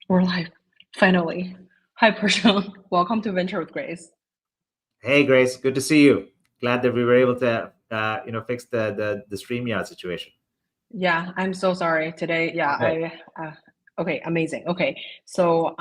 We're live, finally. Hi, Prashanth. Welcome to Venture with Grace. Hey, Grace, good to see you. Glad that we were able to, fix the StreamYard situation. Yeah, I'm so sorry today. Yeah, All good. okay, amazing. Okay, so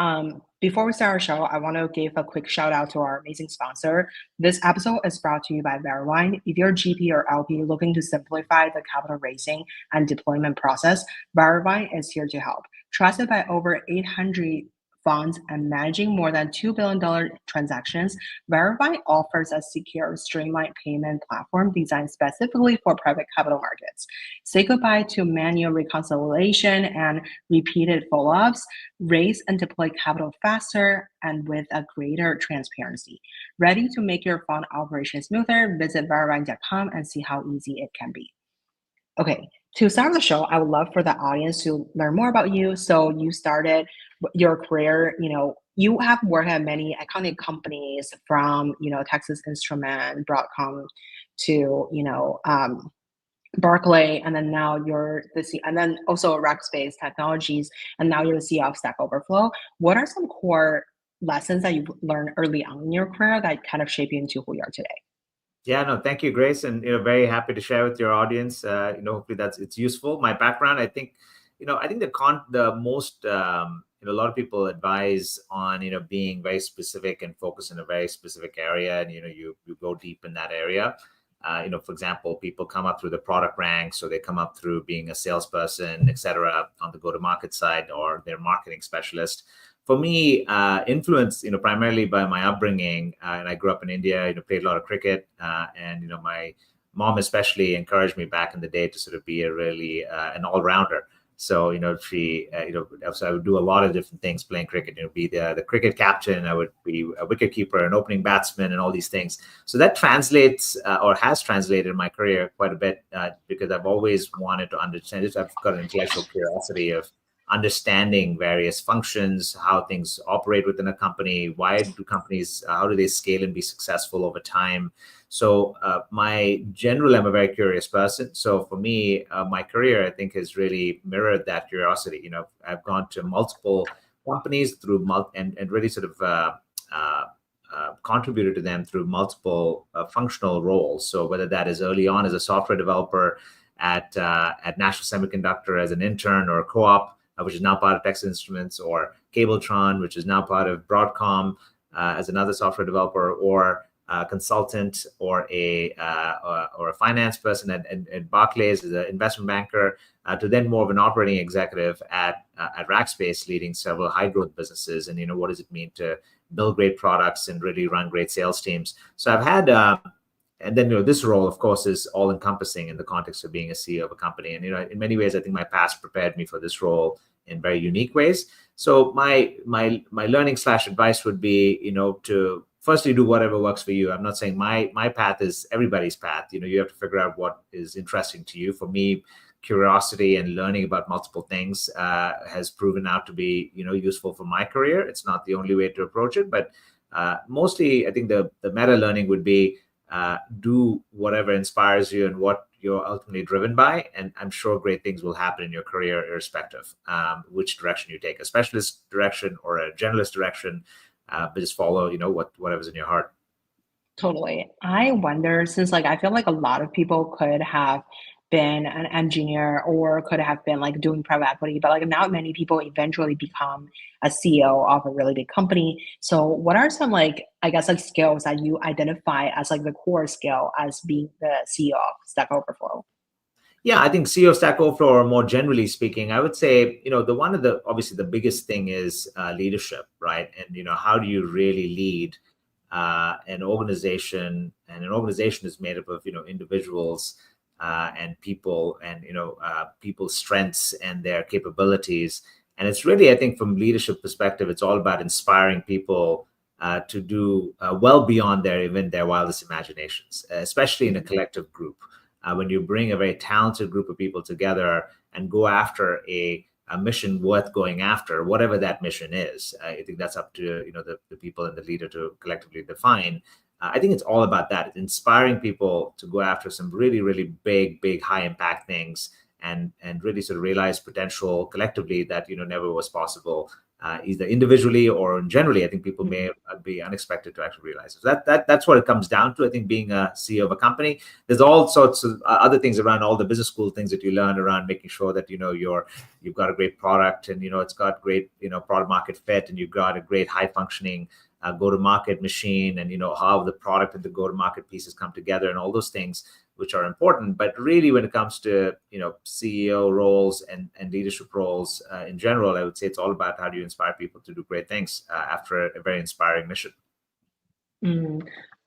before we start our show, I want to give a quick shout out to our amazing sponsor. This episode is brought to you by Verivend. If you're GP or LP looking to simplify the capital raising and deployment process, Verivend is here to help. Trusted by over 800 funds and managing more than $2 billion transactions, Verify offers a secure, streamlined payment platform designed specifically for private capital markets. Say goodbye to manual reconciliation and repeated follow-ups, raise and deploy capital faster and with a greater transparency. Ready to make your fund operation smoother? Visit Verify.com and see how easy it can be. Okay, to start the show, I would love for the audience to learn more about you. So you started your career, you have worked at many iconic companies from, Texas Instrument, Broadcom to, Berkeley, and then now you're and then also Rackspace Technologies, and now you're the CEO of Stack Overflow. What are some core lessons that you've learned early on in your career that kind of shape you into who you are today? Yeah, no, thank you, Grace, and very happy to share with your audience. Hopefully it's useful. My background, I think the most a lot of people advise on being very specific and focus in a very specific area, and you go deep in that area. For example, people come up through the product ranks, so they come up through being a salesperson, et cetera, on the go-to-market side, or they're marketing specialist. For me, influenced, primarily by my upbringing, and I grew up in India, played a lot of cricket, and my mom especially encouraged me back in the day to sort of be a really an all-rounder. So she so I would do a lot of different things playing cricket. Be the cricket captain. I would be a wicket keeper, an opening batsman, and all these things. So that translates or has translated in my career quite a bit because I've always wanted to understand it. I've got an intellectual curiosity of understanding various functions, how things operate within a company, how do they scale and be successful over time. So I'm a very curious person. So for me, my career, I think, has really mirrored that curiosity. I've gone to multiple companies and really sort of contributed to them through multiple functional roles. So whether that is early on as a software developer at National Semiconductor as an intern or a co-op, which is now part of Texas Instruments, or Cabletron, which is now part of Broadcom as another software developer, or a consultant, or a finance person at Barclays as an investment banker, to then more of an operating executive at Rackspace, leading several high growth businesses. And what does it mean to build great products and really run great sales teams? So I've had. And then, this role, of course, is all encompassing in the context of being a CEO of a company. And, in many ways, I think my past prepared me for this role in very unique ways. So my learning / advice would be, to firstly do whatever works for you. I'm not saying my path is everybody's path. You have to figure out what is interesting to you. For me, curiosity and learning about multiple things has proven out to be, useful for my career. It's not the only way to approach it, but mostly I think the meta learning would be, do whatever inspires you and what you're ultimately driven by, and I'm sure great things will happen in your career, irrespective which direction you take, a specialist direction or a generalist direction, but just follow whatever's in your heart. Totally. I wonder, since I feel like a lot of people could have been an engineer or could have been doing private equity, but not many people eventually become a CEO of a really big company. So what are some I guess skills that you identify as the core skill as being the CEO of Stack Overflow? Yeah, I think CEO of Stack Overflow, or more generally speaking, I would say, obviously the biggest thing is leadership, right? And, how do you really lead an organization? And an organization is made up of, individuals and people, and, people's strengths and their capabilities. And it's really, I think, from leadership perspective, it's all about inspiring people to do well beyond their wildest imaginations, especially in a collective group. When you bring a very talented group of people together and go after a mission worth going after, whatever that mission is, I think that's up to the people and the leader to collectively define. I think it's all about that. It's inspiring people to go after some really, really big, high impact things, and really sort of realize potential collectively that never was possible, either individually or generally. I think people may be unexpected to actually realize it. So that's what it comes down to. I think being a CEO of a company, there's all sorts of other things around all the business school things that you learn around making sure that you've got a great product, and it's got great product market fit, and you've got a great high functioning go-to-market machine, and how the product and the go-to-market pieces come together, and all those things which are important. But really, when it comes to CEO roles and leadership roles in general, I would say it's all about how do you inspire people to do great things after a very inspiring mission.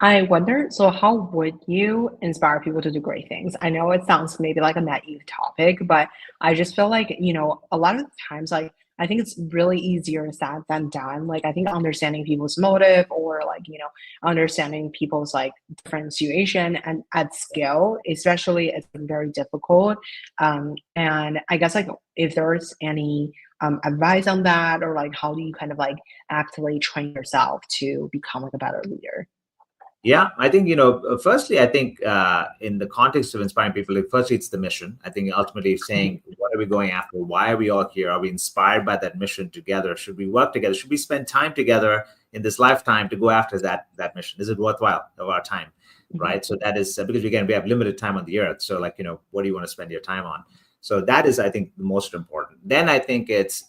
I wonder, so how would you inspire people to do great things? I know it sounds maybe like a naive topic, but I just feel like, a lot of times, like, I think it's really easier said than done. Like, I think understanding people's motive, or like, understanding people's like different situation and at scale, especially, it's very difficult. And I guess like if there's any advice on that, or like how do you kind of like actively train yourself to become like a better leader? Yeah, I think, firstly, I think in the context of inspiring people, like, firstly, it's the mission. I think ultimately saying, what are we going after? Why are we all here? Are we inspired by that mission together? Should we work together? Should we spend time together in this lifetime to go after that mission? Is it worthwhile of our time? Right. So that is because, again, we have limited time on the earth. So like, what do you want to spend your time on? So that is, I think, the most important. Then I think it's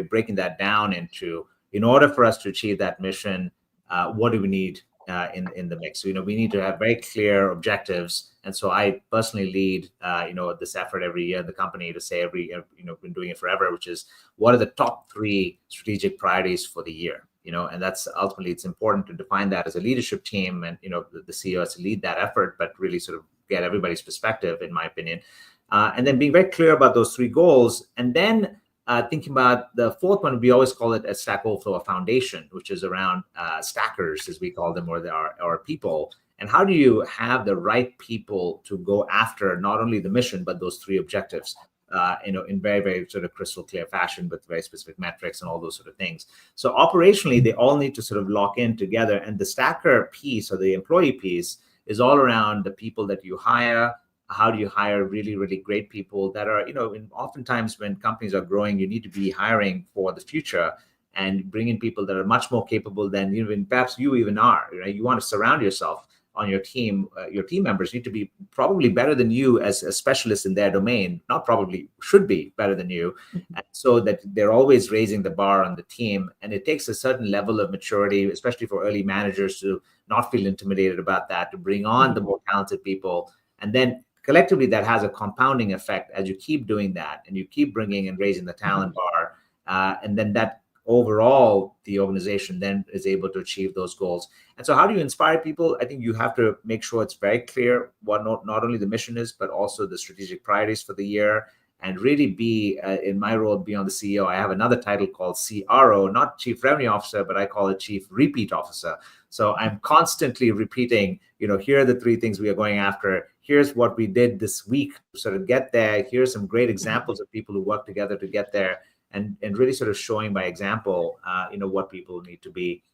breaking that down into, in order for us to achieve that mission, what do we need in the mix? So, we need to have very clear objectives. And so I personally lead, this effort every year in the company to say been doing it forever, which is, what are the top 3 strategic priorities for the year? And that's ultimately, it's important to define that as a leadership team, and, the CEO has to lead that effort, but really sort of get everybody's perspective, in my opinion. And then being very clear about those 3 goals. And then thinking about the 4th one, we always call it a Stack Overflow, a foundation, which is around stackers, as we call them, or our people. And how do you have the right people to go after not only the mission, but those 3 objectives, in very, very sort of crystal clear fashion, with very specific metrics and all those sort of things. So operationally, they all need to sort of lock in together. And the stacker piece, or the employee piece, is all around the people that you hire. How do you hire really, really great people that are, oftentimes when companies are growing, you need to be hiring for the future and bring in people that are much more capable than even perhaps you even are. Right? You want to surround yourself on your team. Your team members need to be probably better than you as a specialist in their domain, not probably, should be better than you. And so that they're always raising the bar on the team. And it takes a certain level of maturity, especially for early managers, to not feel intimidated about that, to bring on the more talented people. And then collectively, that has a compounding effect as you keep doing that, and you keep bringing and raising the talent bar. And then that overall, the organization then is able to achieve those goals. And so how do you inspire people? I think you have to make sure it's very clear what not only the mission is, but also the strategic priorities for the year. And really be, in my role, beyond the CEO, I have another title called CRO, not Chief Revenue Officer, but I call it Chief Repeat Officer. So I'm constantly repeating, here are the 3 things we are going after. Here's what we did this week to sort of get there. Here's some great examples of people who work together to get there, and really sort of showing by example, what people need to be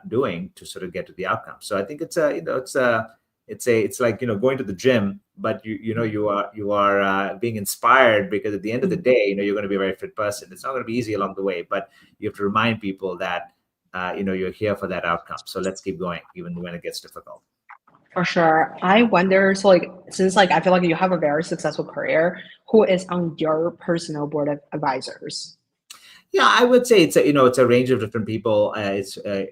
doing to sort of get to the outcome. So I think it's like, going to the gym, but you are being inspired, because at the end of the day, you're going to be a very fit person. It's not going to be easy along the way, but you have to remind people that you're here for that outcome. So let's keep going, even when it gets difficult. For sure. I wonder, so like, since like I feel like you have a very successful career, who is on your personal board of advisors? Yeah, I would say it's a range of different people. I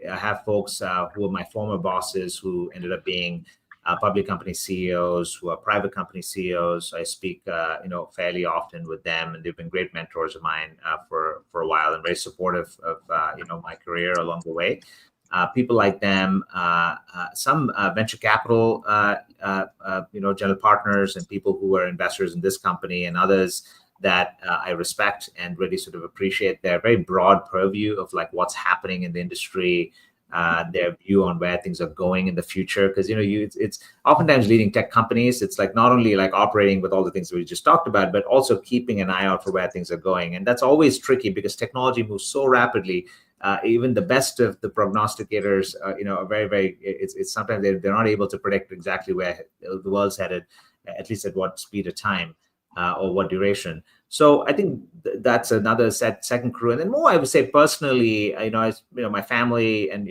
have folks who are my former bosses, who ended up being public company CEOs, who are private company CEOs. I speak fairly often with them, and they've been great mentors of mine for a while, and very supportive of my career along the way. People like them, some venture capital, general partners, and people who are investors in this company, and others that I respect and really sort of appreciate their very broad purview of like what's happening in the industry, their view on where things are going in the future. Because it's oftentimes leading tech companies, it's like not only like operating with all the things that we just talked about, but also keeping an eye out for where things are going. And that's always tricky, because technology moves so rapidly. Even the best of the prognosticators, are very, very. It's sometimes they're not able to predict exactly where the world's headed, at least at what speed of time. or what duration. So I think that's another second crew. And then more, I would say personally, my family and,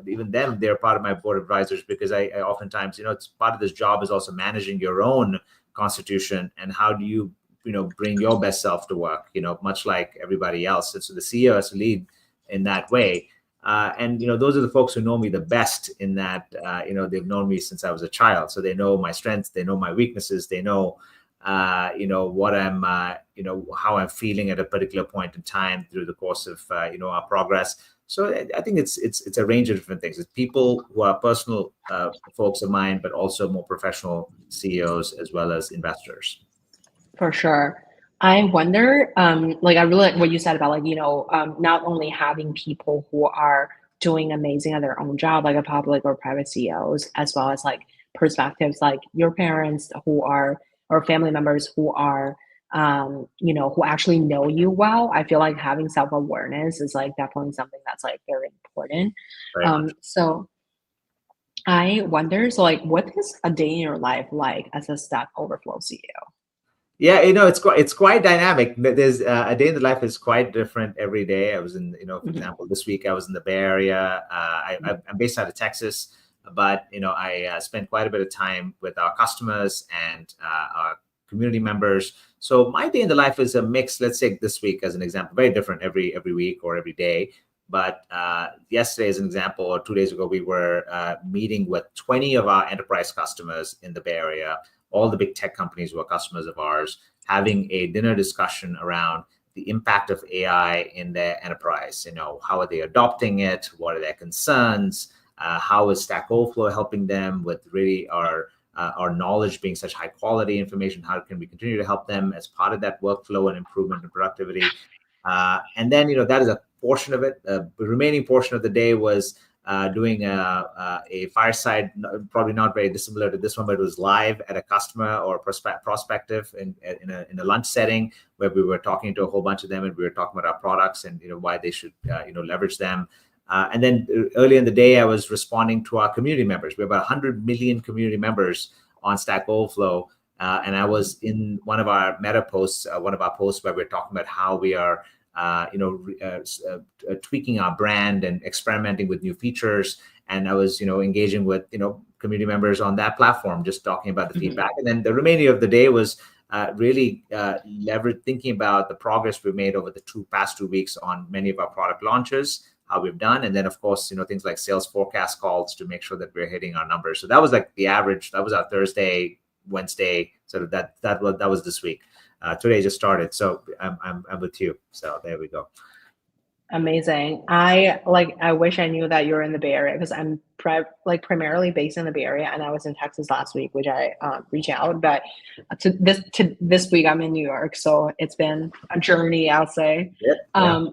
even them, they're part of my board of advisors, because I oftentimes, it's part of this job is also managing your own constitution and how do you, bring your best self to work, much like everybody else. And so the CEO has to lead in that way. And those are the folks who know me the best in that, they've known me since I was a child. So they know my strengths, they know my weaknesses, they know what I'm, how I'm feeling at a particular point in time through the course of, our progress. So I think it's a range of different things. It's people who are personal folks of mine, but also more professional CEOs as well as investors. For sure. I wonder, like I really like what you said about like, not only having people who are doing amazing at their own job, like a public or private CEOs, as well as like perspectives like your parents who are, or family members who are, who actually know you well. I feel like having self-awareness is like definitely something that's like very important. Very much. So I wonder, so like, what is a day in your life like as a Stack Overflow CEO? Yeah, it's quite dynamic. There's a day in the life is quite different every day. I was in, for example, this week I was in the Bay Area. I'm based out of Texas, but I spend quite a bit of time with our customers and our community members. So my day in the life is a mix. Let's take this week as an example. Very different every week or every day. But yesterday, as an example, or 2 days ago, we were meeting with 20 of our enterprise customers in the Bay Area, all the big tech companies who are customers of ours, having a dinner discussion around the impact of AI in their enterprise. How are they adopting it? What are their concerns? How is Stack Overflow helping them with really our knowledge being such high quality information? How can we continue to help them as part of that workflow and improvement in productivity? And then, that is a portion of it. The remaining portion of the day was doing a fireside, probably not very dissimilar to this one, but it was live at a customer or prospective in a lunch setting where we were talking to a whole bunch of them and we were talking about our products and why they should leverage them. And then early in the day, I was responding to our community members. We have about 100 million community members on Stack Overflow. And I was in one of our meta posts, one of our posts where we're talking about how we are tweaking our brand and experimenting with new features. And I was, engaging with, community members on that platform, just talking about the feedback. And then the remaining of the day was really thinking about the progress we've made over the past 2 weeks on many of our product launches, how we've done. And then, of course, things like sales forecast calls to make sure that we're hitting our numbers. So that was like the average. That was our Thursday, Wednesday. So that was this week. Today just started, so I'm with you. So there we go. Amazing. I wish I knew that you're in the Bay Area because I'm primarily based in the Bay Area, and I was in Texas last week, which I reached out. But to this week, I'm in New York, so it's been a journey, I'll say. Yeah.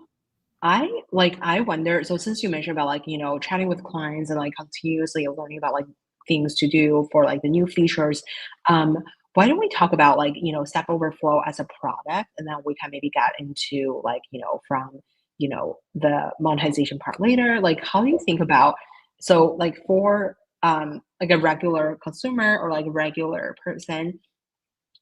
I wonder. So since you mentioned about chatting with clients and continuously learning about things to do for the new features, why don't we talk about Stack Overflow as a product, and then we can maybe get into from the monetization part later. How do you think about for a regular consumer or a regular person,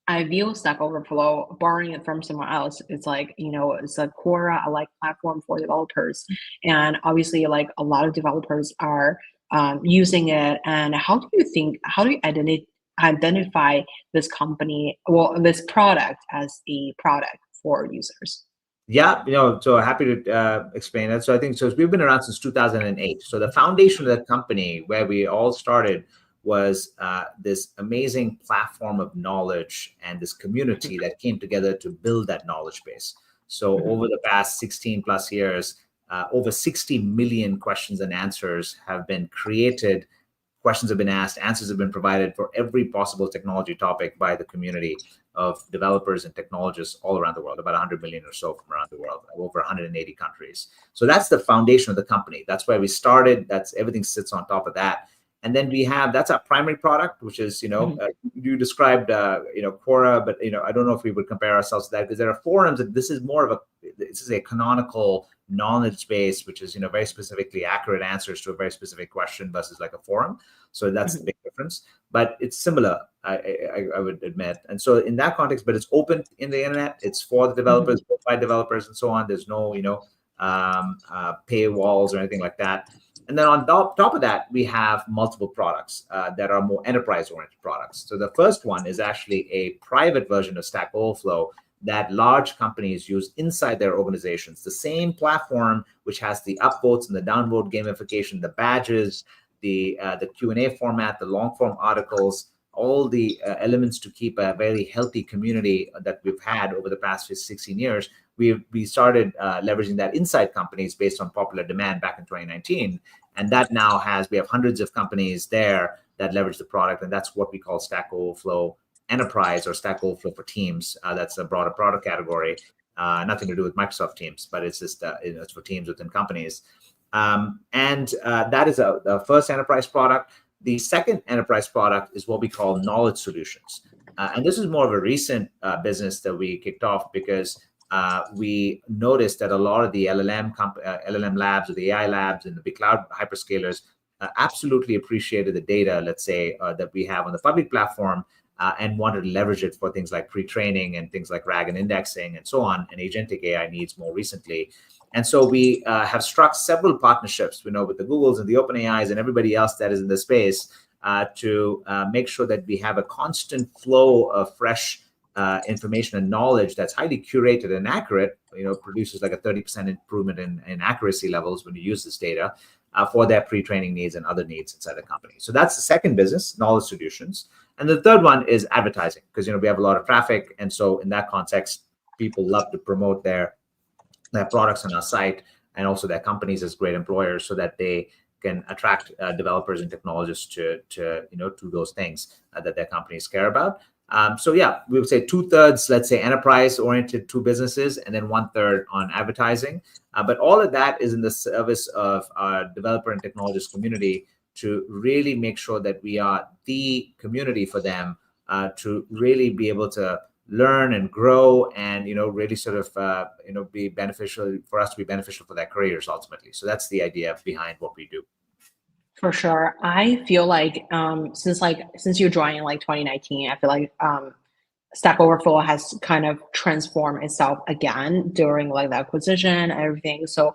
I view Stack Overflow, borrowing it from someone else, it's it's a Quora, a platform for developers, and obviously a lot of developers are using it. And how do you identify this this product as a product for users? Yeah, so happy to explain that. So I think we've been around since 2008. So the foundation of the company where we all started was this amazing platform of knowledge and this community that came together to build that knowledge base. So over the past 16 plus years, over 60 million questions and answers have been created. Questions have been asked, answers have been provided for every possible technology topic by the community of developers and technologists all around the world, about 100 million or so from around the world, over 180 countries. So that's the foundation of the company. That's where we started. Everything sits on top of that. And then that's our primary product, which is, you described, Quora, but, I don't know if we would compare ourselves to that, because there are forums, and this is a canonical knowledge base, which is, very specifically accurate answers to a very specific question versus like a forum. So that's the big difference, but it's similar, I would admit. And so in that context, but it's open in the internet, it's for the developers, by developers and so on. There's no, paywalls or anything like that. And then on top of that, we have multiple products that are more enterprise-oriented products. So the first one is actually a private version of Stack Overflow that large companies use inside their organizations. The same platform which has the upvotes and the downvote gamification, the badges, the Q&A format, the long-form articles, all the elements to keep a very healthy community that we've had over the past 16 years. We started leveraging that inside companies based on popular demand back in 2019. And that now we have hundreds of companies there that leverage the product. And that's what we call Stack Overflow Enterprise or Stack Overflow for Teams. That's a broader product category, nothing to do with Microsoft Teams, but it's just it's for teams within companies. That is the first enterprise product. The second enterprise product is what we call knowledge solutions. And this is more of a recent business that we kicked off because we noticed that a lot of the LLM labs or the AI labs and the big cloud hyperscalers absolutely appreciated the data, let's say, that we have on the public platform and wanted to leverage it for things like pre-training and things like RAG and indexing and so on, and agentic AI needs more recently. And so we have struck several partnerships, with the Googles and the OpenAIs and everybody else that is in the space to make sure that we have a constant flow of fresh information and knowledge that's highly curated and accurate, produces like a 30% improvement in accuracy levels when you use this data for their pre-training needs and other needs inside the company. So that's the second business, knowledge solutions. And the third one is advertising, because we have a lot of traffic. And so in that context, people love to promote their products on our site and also their companies as great employers so that they can attract developers and technologists to those things that their companies care about. So yeah, we would say 2/3, let's say, enterprise-oriented to businesses, and then 1/3 on advertising. But all of that is in the service of our developer and technologist community to really make sure that we are the community for them to really be able to learn and grow and really sort of be beneficial for us to be beneficial for their careers ultimately. So that's the idea behind what we do. For sure. I feel like since you joined in like 2019, I feel like Stack Overflow has kind of transformed itself again during like the acquisition and everything. So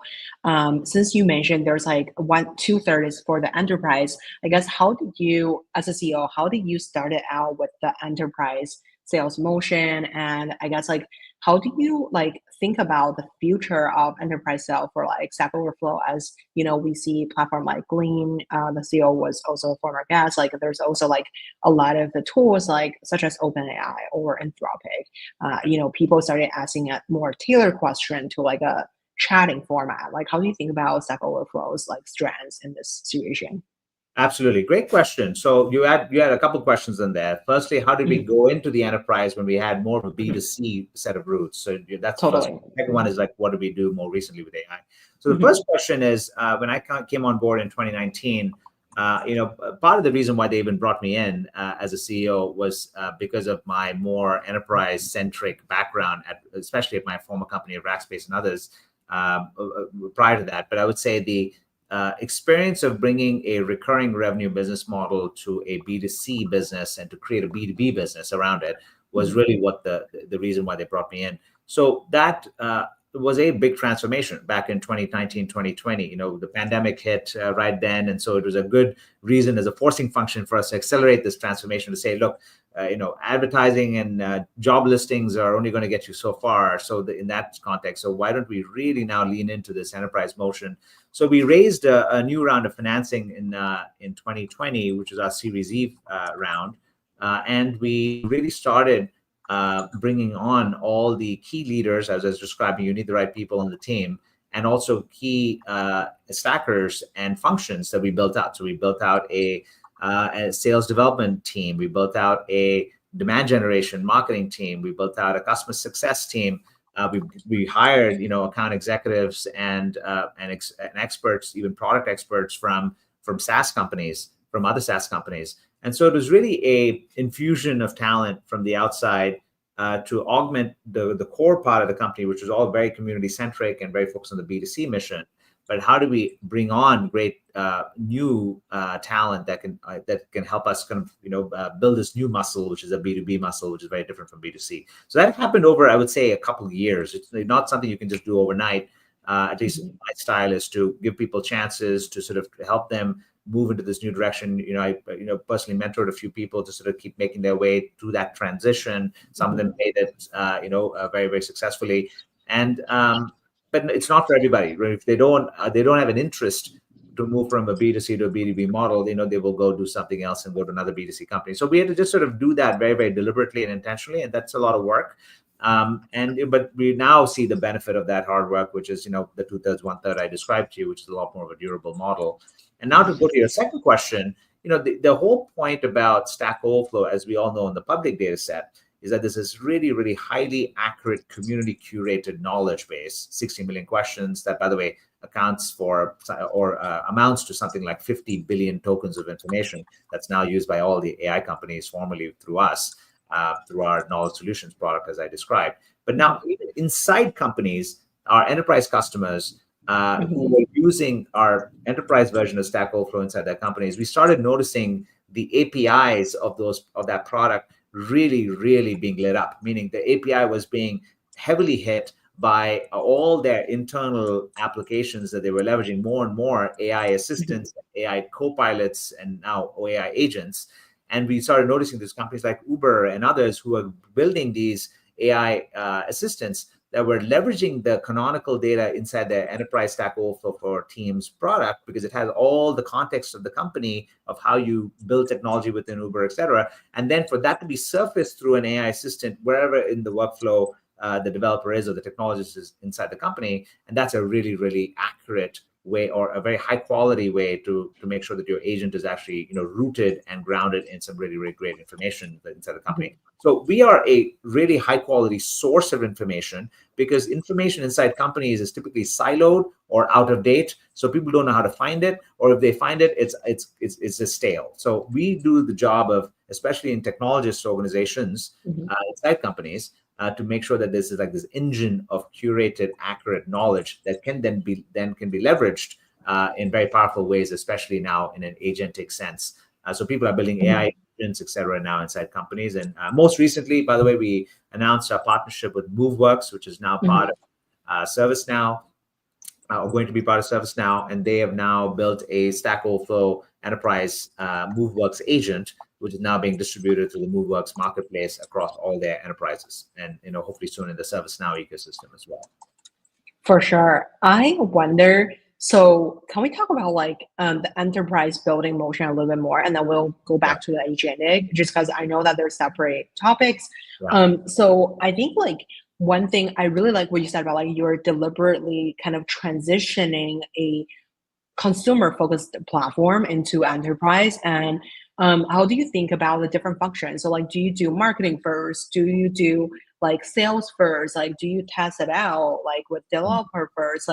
since you mentioned there's like 2/3 is for the enterprise, I guess how did you, as a CEO, how did you start it out with the enterprise sales motion? And I guess like how do you like think about the future of enterprise sales for like Stack Overflow? As we see platform like Glean, the CEO was also a former guest. Like there's also like a lot of the tools like such as OpenAI or Anthropic. People started asking a more tailored question to like a chatting format. Like how do you think about Stack Overflow's like strengths in this situation? Absolutely. Great question. So you had a couple of questions in there. Firstly, how did we go into the enterprise when we had more of a B2C set of roots? So that's Totally. first. The second one is like, what did we do more recently with AI? So the first question is, when I came on board in 2019, part of the reason why they even brought me in as a CEO was because of my more enterprise-centric background, especially at my former company at Rackspace and others prior to that. But I would say the experience of bringing a recurring revenue business model to a B2C business and to create a B2B business around it was really what the reason why they brought me in. So that was a big transformation back in 2019, 2020. The pandemic hit right then. And so it was a good reason as a forcing function for us to accelerate this transformation to say, look, advertising and job listings are only going to get you so far. So in that context, so why don't we really now lean into this enterprise motion? So we raised a new round of financing in 2020, which is our Series E round. And we really started bringing on all the key leaders, as I was describing. You need the right people on the team, and also key stackers and functions that we built out. So we built out a sales development team. We built out a demand generation marketing team. We built out a customer success team. We hired account executives and experts, even product experts from SaaS companies from other SaaS companies. And so it was really a infusion of talent from the outside to augment the core part of the company, which was all very community centric and very focused on the B2C mission. But how do we bring on great new talent that can help us kind of build this new muscle, which is a B2B muscle, which is very different from B2C. So that happened over, I would say, a couple of years. It's not something you can just do overnight. At least my style is to give people chances to sort of help them move into this new direction. I personally mentored a few people to sort of keep making their way through that transition. Some of them made it very, very successfully. And but it's not for everybody. Right? If they don't have an interest to move from a B2C to a B2B model, they will go do something else and go to another B2C company. So we had to just sort of do that very, very deliberately and intentionally, and that's a lot of work. But we now see the benefit of that hard work, which is the 2/3, 1/3 I described to you, which is a lot more of a durable model. And now to go to your second question, the whole point about Stack Overflow, as we all know in the public data set, is that this is really, really highly accurate community curated knowledge base, 60 million questions that, by the way, accounts for or amounts to something like 50 billion tokens of information that's now used by all the AI companies, formerly through us, through our knowledge solutions product, as I described. But now even inside companies, our enterprise customers who were using our enterprise version of Stack Overflow inside their companies, we started noticing the APIs of that product really, really being lit up, meaning the API was being heavily hit by all their internal applications that they were leveraging more and more AI assistants, AI co-pilots, and now AI agents. And we started noticing these companies like Uber and others who are building these AI assistants that were leveraging the canonical data inside their enterprise Stack Overflow for Teams product, because it has all the context of the company of how you build technology within Uber, et cetera. And then for that to be surfaced through an AI assistant, wherever in the workflow the developer is or the technologist is inside the company. And that's a really, really accurate way, or a very high quality way to make sure that your agent is actually rooted and grounded in some really, really great information inside the company. So we are a really high quality source of information, because information inside companies is typically siloed or out of date, so people don't know how to find it, or if they find it, it's just stale. So we do the job of, especially in technologist organizations inside companies, to make sure that this is like this engine of curated, accurate knowledge that can then be leveraged in very powerful ways, especially now in an agentic sense. So people are building AI agents, et cetera, now inside companies. And most recently, by the way, we announced our partnership with MoveWorks, which is now part of ServiceNow, or going to be part of ServiceNow, and they have now built a Stack Overflow enterprise MoveWorks agent, which is now being distributed through the MoveWorks marketplace across all their enterprises, and hopefully soon in the ServiceNow ecosystem as well. For sure. I wonder, so can we talk about the enterprise building motion a little bit more, and then we'll go back to the agentic, just because I know that they're separate topics. So I think one thing I really like what you said about you're deliberately kind of transitioning a consumer focused platform into enterprise. And how do you think about the different functions? So do you do marketing first? Do you do sales first? Do you test it out with developer first?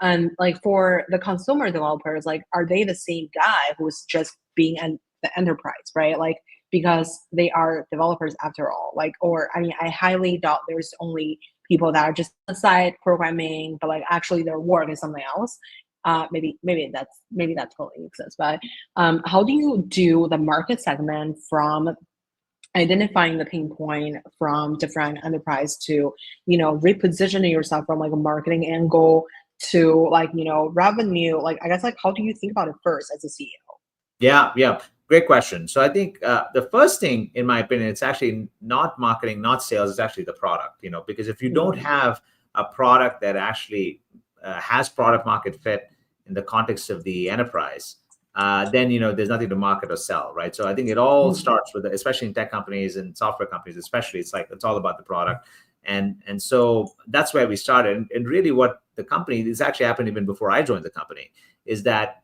And for the consumer developers, are they the same guy who's just being the enterprise, right? Because they are developers after all. Or I mean, I highly doubt there's only people that are just on the side programming, but actually their work is something else. Maybe that totally exists. But how do you do the market segment from identifying the pain point from different enterprise to repositioning yourself from a marketing angle to revenue? I guess how do you think about it first as a CEO? Yeah, great question. So I think the first thing, in my opinion, it's actually not marketing, not sales, it's actually the product. Because if you don't have a product that actually has product market fit in the context of the enterprise, then there's nothing to market or sell, right? So I think it all starts with, especially in tech companies and software companies, especially, it's all about the product, and so that's where we started. And really, what the company, this actually happened even before I joined the company, is that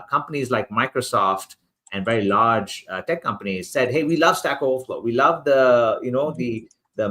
companies like Microsoft and very large tech companies said, "Hey, we love Stack Overflow. We love the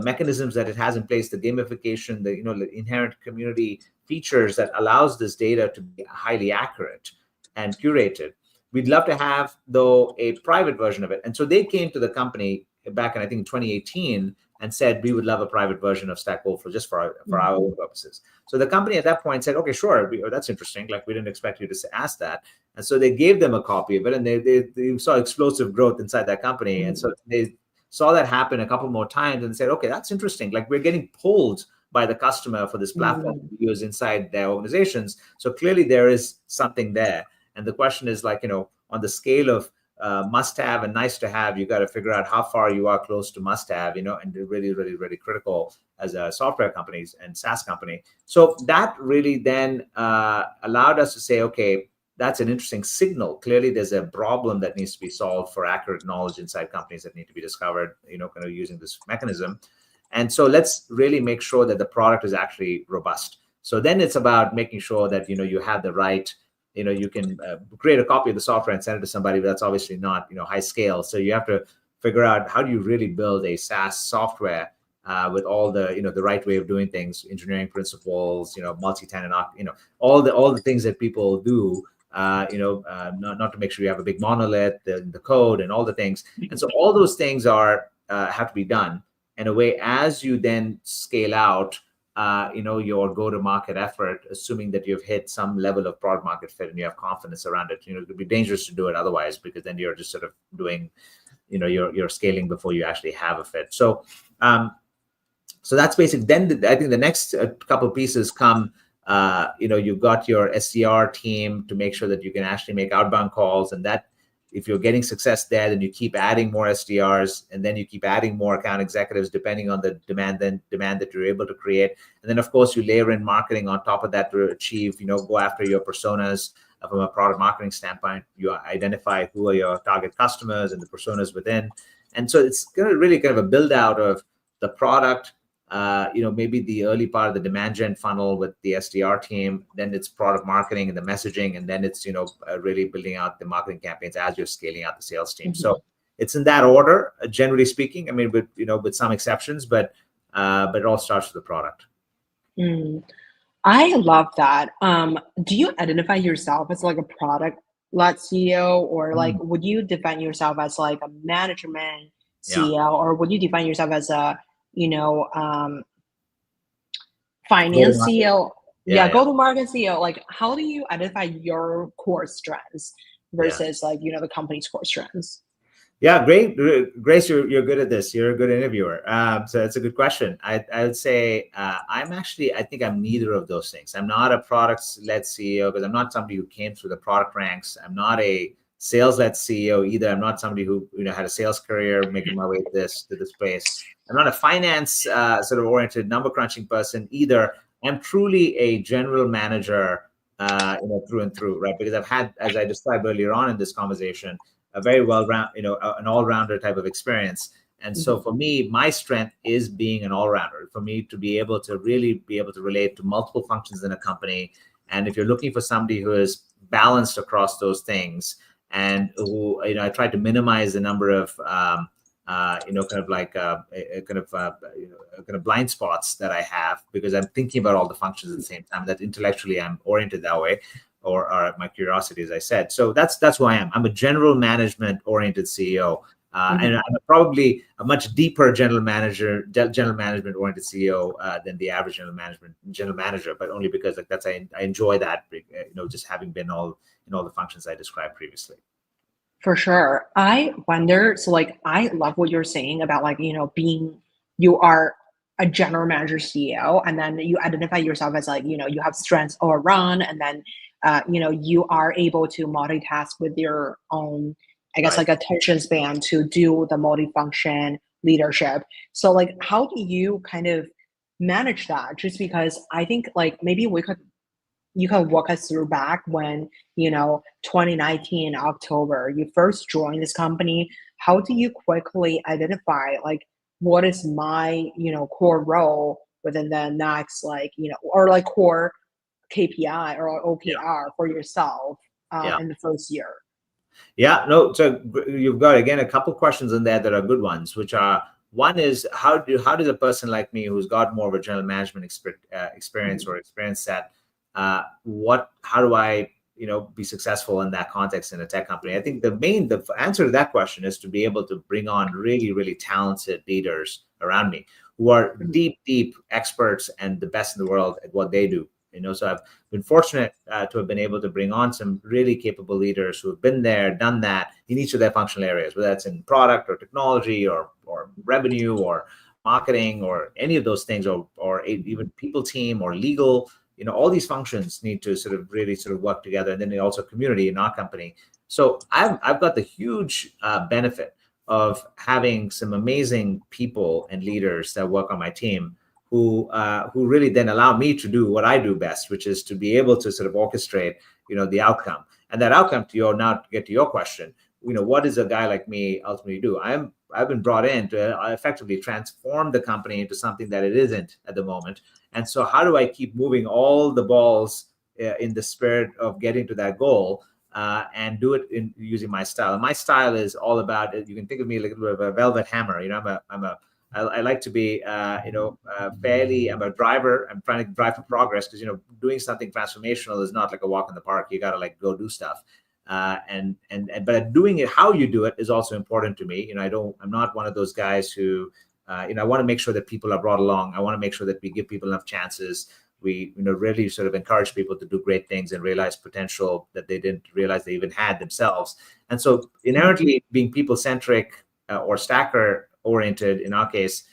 mechanisms that it has in place, the gamification, the inherent community features that allows this data to be highly accurate and curated. we'd love to have, though, a private version of it. And so they came to the company back in, I think, 2018 and said, we would love a private version of Stack Overflow just for our own purposes. So the company at that point said, okay, sure, that's interesting. Like, we didn't expect you to ask that. And so they gave them a copy of it, and they saw explosive growth inside that company. And so they saw that happen a couple more times and said, okay, that's interesting. Like, we're getting pulled by the customer for this platform to use inside their organizations. So clearly there is something there. And the question is, like, on the scale of must have and nice to have, you got to figure out how far you are close to must have, and really, really, really critical as a software companies and SaaS company. So that really then allowed us to say, okay, that's an interesting signal. Clearly, there's a problem that needs to be solved for accurate knowledge inside companies that need to be discovered, kind of using this mechanism. And so let's really make sure that the product is actually robust. So then it's about making sure that, you have the right, you can create a copy of the software and send it to somebody, but that's obviously not, high scale. So you have to figure out, how do you really build a SaaS software with all the, the right way of doing things, engineering principles, multi-tenant, all the things that people do, not to make sure you have a big monolith, the code and all the things. And so all those things have to be done in a way as you then scale out, your go-to-market effort, assuming that you've hit some level of product market fit and you have confidence around it. It would be dangerous to do it otherwise, because then you're just sort of doing, you're scaling before you actually have a fit. So, so that's basic. Then I think the next couple pieces come. You've got your SDR team to make sure that you can actually make outbound calls, and that, if you're getting success there, then you keep adding more SDRs, and then you keep adding more account executives depending on the demand that you're able to create. And then, of course, you layer in marketing on top of that to achieve, go after your personas from a product marketing standpoint. You identify who are your target customers and the personas within. And so it's really kind of a build out of the product, maybe the early part of the demand gen funnel with the SDR team, then it's product marketing and the messaging, and then it's, really building out the marketing campaigns as you're scaling out the sales team. So it's in that order, generally speaking. I mean, with some exceptions, but it all starts with the product. I love that. Do you identify yourself as like a product-led CEO, or like would you define yourself as like a management CEO, or would you define yourself as a finance CEO? Go-to-market CEO. Like, how do you identify your core strengths versus like, the company's core strengths? Yeah, great. Grace, you're good at this. You're a good interviewer. So it's a good question. I would say I think I'm neither of those things. I'm not a product-led CEO because I'm not somebody who came through the product ranks. I'm not a sales-led CEO either. I'm not somebody who had a sales career making my way to this place. I'm not a finance sort of oriented number crunching person either. I'm truly a general manager, through and through, right? Because I've had, as I described earlier on in this conversation, a very an all-rounder type of experience. And so for me, my strength is being an all-rounder. For me to be able to really be able to relate to multiple functions in a company. And if you're looking for somebody who is balanced across those things, and who, I try to minimize the number of, kind of blind spots that I have, because I'm thinking about all the functions at the same time, that intellectually I'm oriented that way, or my curiosity, as I said. So that's who I am. I'm a general management oriented CEO. And I'm probably a much deeper general management oriented CEO than the average general manager, but only because I enjoy that, just having been all the functions I described previously. For sure. I wonder, so like, I love what you're saying about like, you are a general manager CEO, and then you identify yourself as like, you have strengths all around, and then, you are able to multitask with your own, I guess, like attention span to do the multifunction leadership. So like, how do you kind of manage that? Just because I think like maybe you can walk us through back when, 2019 October, you first joined this company. How do you quickly identify like, what is my, core role within the next, like, or like core KPI or OKR for yourself in the first year? Yeah, no. So you've got, again, a couple questions in there that are good ones, which are, one is how does a person like me who's got more of a general management experience or experience set, how do I be successful in that context in a tech company? I think the answer to that question is to be able to bring on really, really talented leaders around me who are deep experts and the best in the world at what they do. So I've been fortunate to have been able to bring on some really capable leaders who have been there, done that in each of their functional areas, whether that's in product or technology or revenue or marketing or any of those things, or even people team or legal. All these functions need to sort of really sort of work together, and then also community in our company. So I've got the huge benefit of having some amazing people and leaders that work on my team who really then allow me to do what I do best, which is to be able to sort of orchestrate, the outcome. And that outcome, to get to your question, what does a guy like me ultimately do? I've been brought in to effectively transform the company into something that it isn't at the moment. And so how do I keep moving all the balls in the spirit of getting to that goal, and do it in using my style? And my style is all about, you can think of me like a velvet hammer. I like to be, fairly. I'm a driver. I'm trying to drive for progress because doing something transformational is not like a walk in the park. You got to like go do stuff, but doing it how you do it is also important to me. I'm not one of those guys who, I want to make sure that people are brought along. I want to make sure that we give people enough chances. We, really sort of encourage people to do great things and realize potential that they didn't realize they even had themselves. And so inherently being people centric or stacker oriented in our case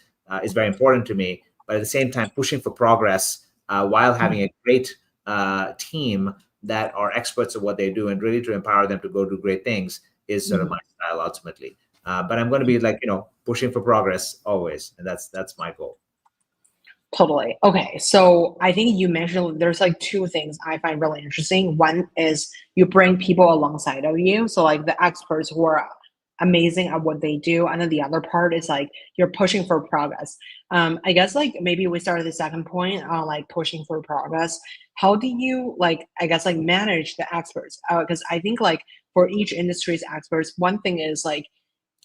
is very important to me, but at the same time pushing for progress while having a great team that are experts at what they do and really to empower them to go do great things is sort of my style ultimately. But I'm going to be like, pushing for progress always, and that's my goal. Totally. Okay. So I think you mentioned there's like two things I find really interesting. One is you bring people alongside of you. So like the experts who are amazing at what they do. And then the other part is like you're pushing for progress. I guess like maybe we started the second point on like pushing for progress. How do you like, I guess like manage the experts? Because I think like for each industry's experts, one thing is like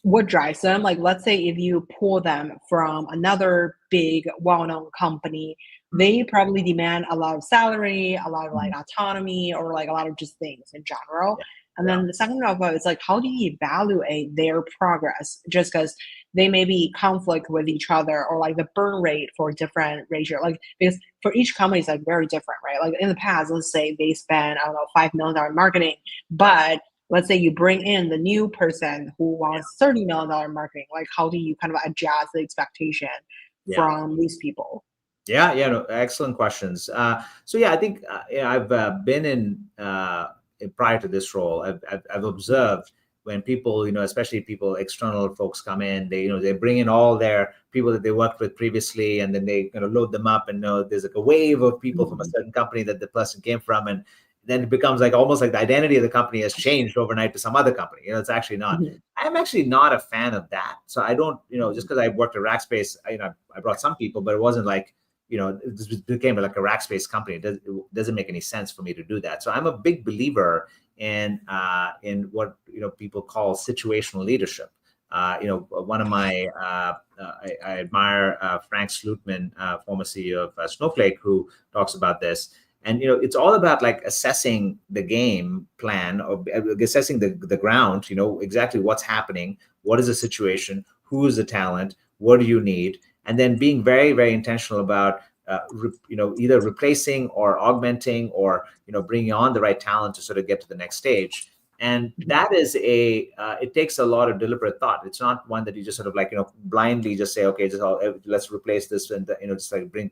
what drives them. Like let's say if you pull them from another big well-known company, they probably demand a lot of salary, a lot of like autonomy, or like a lot of just things in general. And then the second of all is like, how do you evaluate their progress? Just because they may be conflict with each other, or like the burn rate for different ratio. Like because for each company is like very different, right? Like in the past, let's say they spend I don't know $5 million in marketing, but let's say you bring in the new person who wants $30 million marketing. Like how do you kind of adjust the expectation from these people? Yeah, no, excellent questions. So yeah, I think I've been in prior to this role. I've observed when people, especially people, external folks come in, they bring in all their people that they worked with previously, and then they load them up, and there's like a wave of people from a certain company that the person came from, and then it becomes like almost like the identity of the company has changed overnight to some other company. It's actually not. I'm actually not a fan of that. So I don't, just because I worked at Rackspace, I brought some people, but it wasn't like, it became like a Rackspace company. It doesn't make any sense for me to do that. So I'm a big believer in what people call situational leadership. One of my I admire Frank Slootman, former CEO of Snowflake, who talks about this. And it's all about like assessing the game plan, or assessing the ground. Exactly what's happening, what is the situation, who is the talent, what do you need, and then being very, very intentional about either replacing or augmenting or bringing on the right talent to sort of get to the next stage. And that is it takes a lot of deliberate thought. It's not one that you just sort of like blindly just say, okay, let's replace this, and just like bring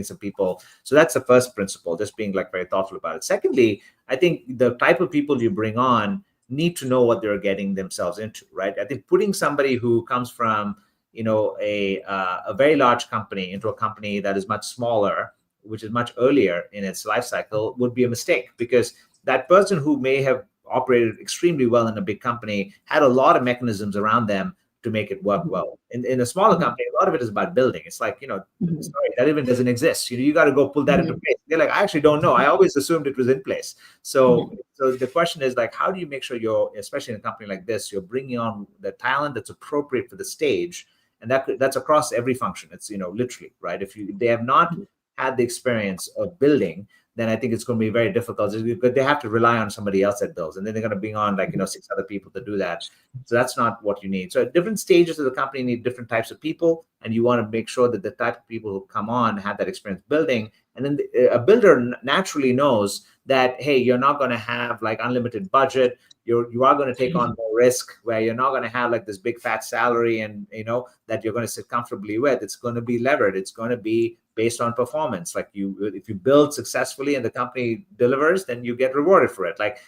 some people. So that's the first principle, just being like very thoughtful about it. Secondly, I think the type of people you bring on need to know what they're getting themselves into, right? I think putting somebody who comes from a very large company into a company that is much smaller, which is much earlier in its life cycle, would be a mistake, because that person who may have operated extremely well in a big company had a lot of mechanisms around them to make it work well. In a smaller company, a lot of it is about building. It's like, sorry, that even doesn't exist. You got to go pull that into place. They're like, I actually don't know. I always assumed it was in place. So the question is like, how do you make sure especially in a company like this, you're bringing on the talent that's appropriate for the stage? And that's across every function. It's, literally, right? If they have not had the experience of building, then I think it's going to be very difficult because they have to rely on somebody else that builds, and then they're going to bring on 6 other people to do that. So that's not what you need. So at different stages of the company need different types of people, and you want to make sure that the type of people who come on have that experience building. And then a builder naturally knows that, hey, you're not going to have like unlimited budget. You are going to take on more risk, where you're not going to have like this big fat salary and that you're going to sit comfortably with. It's going to be levered. It's going to be based on performance. Like if you build successfully and the company delivers, then you get rewarded for it. Like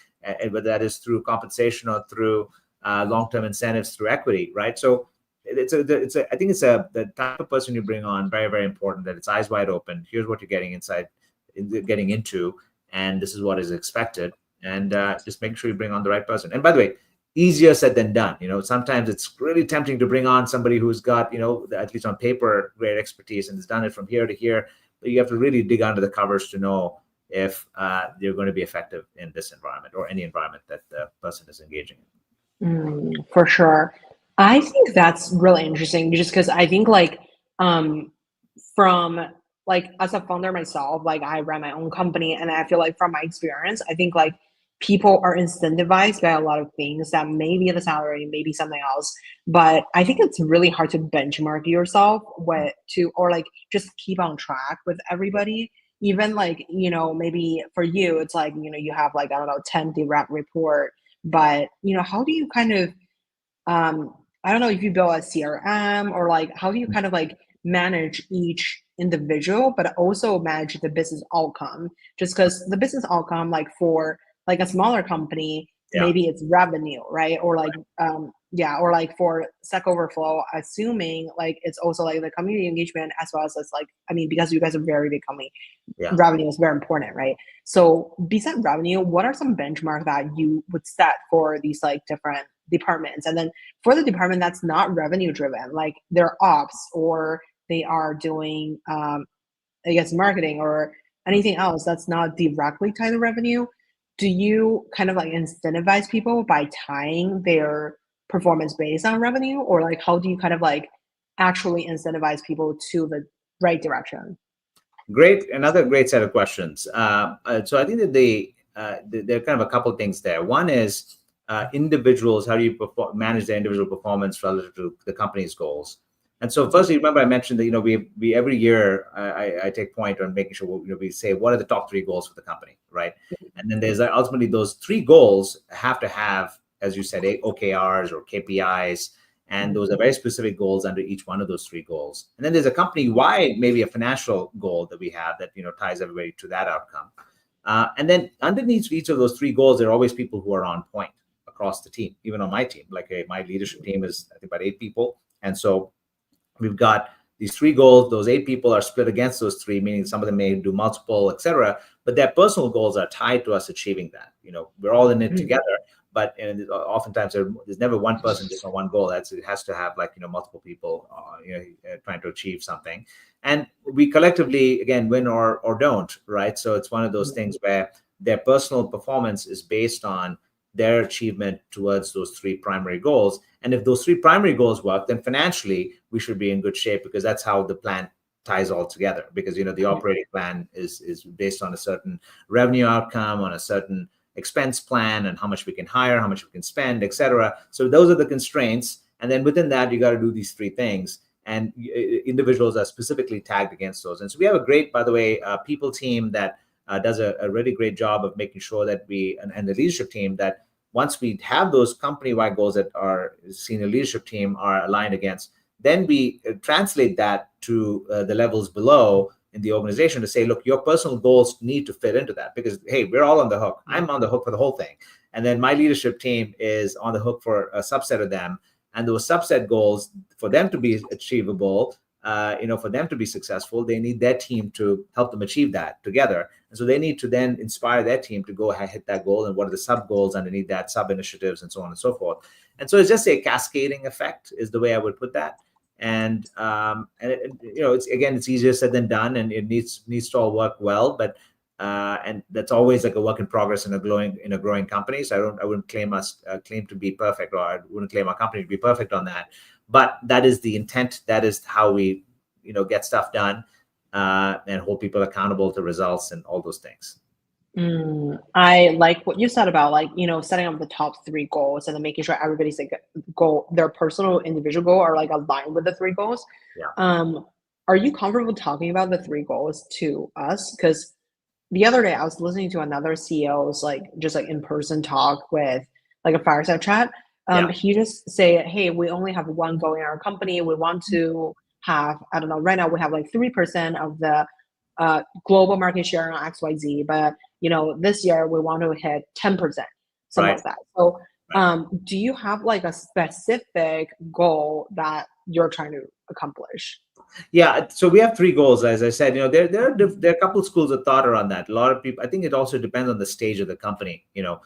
whether that is through compensation or through long-term incentives through equity, right? So I think it's the type of person you bring on, very, very important, that it's eyes wide open. Here's what you're getting into, and this is what is expected. And just make sure you bring on the right person. And by the way, easier said than done. Sometimes it's really tempting to bring on somebody who's got, at least on paper, great expertise and has done it from here to here. But you have to really dig under the covers to know if you're going to be effective in this environment or any environment that the person is engaging in. For sure. I think that's really interesting, just because I think from as a founder myself, I ran my own company, and I feel like from my experience, I think people are incentivized by a lot of things that maybe the salary, maybe something else. But I think it's really hard to benchmark yourself or just keep on track with everybody. Even maybe for you, it's you have I don't know, 10 direct report, but how do you kind of, I don't know if you build a CRM or how do you kind of manage each individual, but also manage the business outcome? Just because the business outcome, for a smaller company, maybe it's revenue, right? Or or for Stack Overflow, assuming it's also the community engagement, as well as because you guys are a very big company, revenue is very important, right? So besides revenue, what are some benchmarks that you would set for these different departments? And then for the department that's not revenue driven, they're ops, or they are doing I guess marketing or anything else that's not directly tied to revenue, do you kind of incentivize people by tying their performance based on revenue, or how do you kind of actually incentivize people to the right direction? Another great set of questions. So I think that there are kind of a couple of things there. One is individuals. How do you manage their individual performance relative to the company's goals? And so, firstly, remember I mentioned that we every year I take point on making sure we say what are the top 3 goals for the company, right? And then there's ultimately those 3 goals have to have, as you said, OKRs or KPIs, and those are very specific goals under each one of those 3 goals. And then there's a company-wide, maybe a financial goal that we have that ties everybody to that outcome. And then underneath each of those 3 goals, there are always people who are on point across the team. Even on my team, my leadership team is I think about 8 people, and so we've got these 3 goals. Those 8 people are split against those 3, meaning some of them may do multiple, et cetera, but their personal goals are tied to us achieving that. We're all in it together, but oftentimes there's never one person just on one goal. It has to have multiple people trying to achieve something, and we collectively again win or don't, right? So it's one of those things where their personal performance is based on their achievement towards those 3 primary goals. And if those 3 primary goals work, then financially we should be in good shape, because that's how the plan ties all together. Because the operating plan is based on a certain revenue outcome, on a certain expense plan, and how much we can hire, how much we can spend, et cetera. So those are the constraints. And then within that, you got to do these 3 things. And individuals are specifically tagged against those. And so we have a great, by the way, people team that does a really great job of making sure that and the leadership team, that once we have those company-wide goals that our senior leadership team are aligned against, then we translate that to the levels below in the organization to say, look, your personal goals need to fit into that, because, hey, we're all on the hook. I'm on the hook for the whole thing. And then my leadership team is on the hook for a subset of them. And those subset goals, for them to be achievable, for them to be successful, they need their team to help them achieve that together. And so they need to then inspire their team to go ahead, hit that goal, and what are the sub goals underneath that, sub initiatives, and so on and so forth. And so it's just a cascading effect is the way I would put that. And it's easier said than done, and it needs to all work well. But and that's always a work in progress in a growing company. So I wouldn't claim to be perfect, or I wouldn't claim our company to be perfect on that. But that is the intent. That is how we get stuff done. and hold people accountable to results and all those things. I like what you said about like, setting up the top three goals and then making sure everybody's like goal, their personal individual goal are like aligned with the three goals. Yeah. Are you comfortable talking about the three goals to us? Because the other day I was listening to another CEO's like just like in-person talk with like a fireside chat. Yeah. He just say, hey, we only have one goal in our company. We want to have, I don't know, right now we have like 3% of the global market share on XYZ, but this year we want to hit 10%, something like that. So do you have like a specific goal that you're trying to accomplish? Yeah, so we have three goals, as I said. There are a couple of schools of thought around that. A lot of people, I think it also depends on the stage of the company. I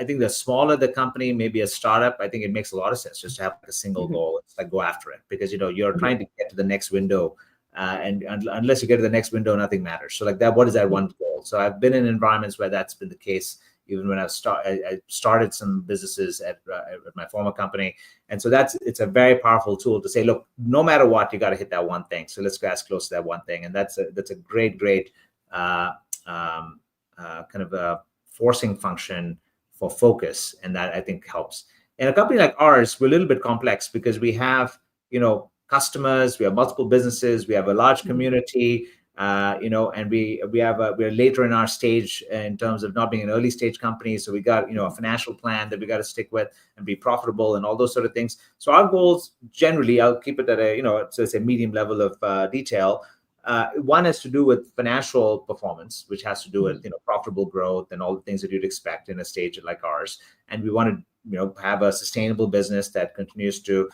think the smaller the company, maybe a startup, I think it makes a lot of sense just to have like a single goal. It's like go after it because you're trying to get to the next window, and unless you get to the next window, nothing matters. So like that, what is that one goal? So I've been in environments where that's been the case. Even when I started some businesses at my former company. And so it's a very powerful tool to say, look, no matter what, you got to hit that one thing. So let's go as close to that one thing. And that's a great kind of a forcing function for focus. And that I think helps. In a company like ours, we're a little bit complex because we have, customers, we have multiple businesses, we have a large community, and we're later in our stage in terms of not being an early stage company. So we got, a financial plan that we got to stick with and be profitable and all those sort of things. So our goals generally, I'll keep it at a medium level of detail. One has to do with financial performance, which has to do with, profitable growth and all the things that you'd expect in a stage like ours. And we want to, have a sustainable business that continues to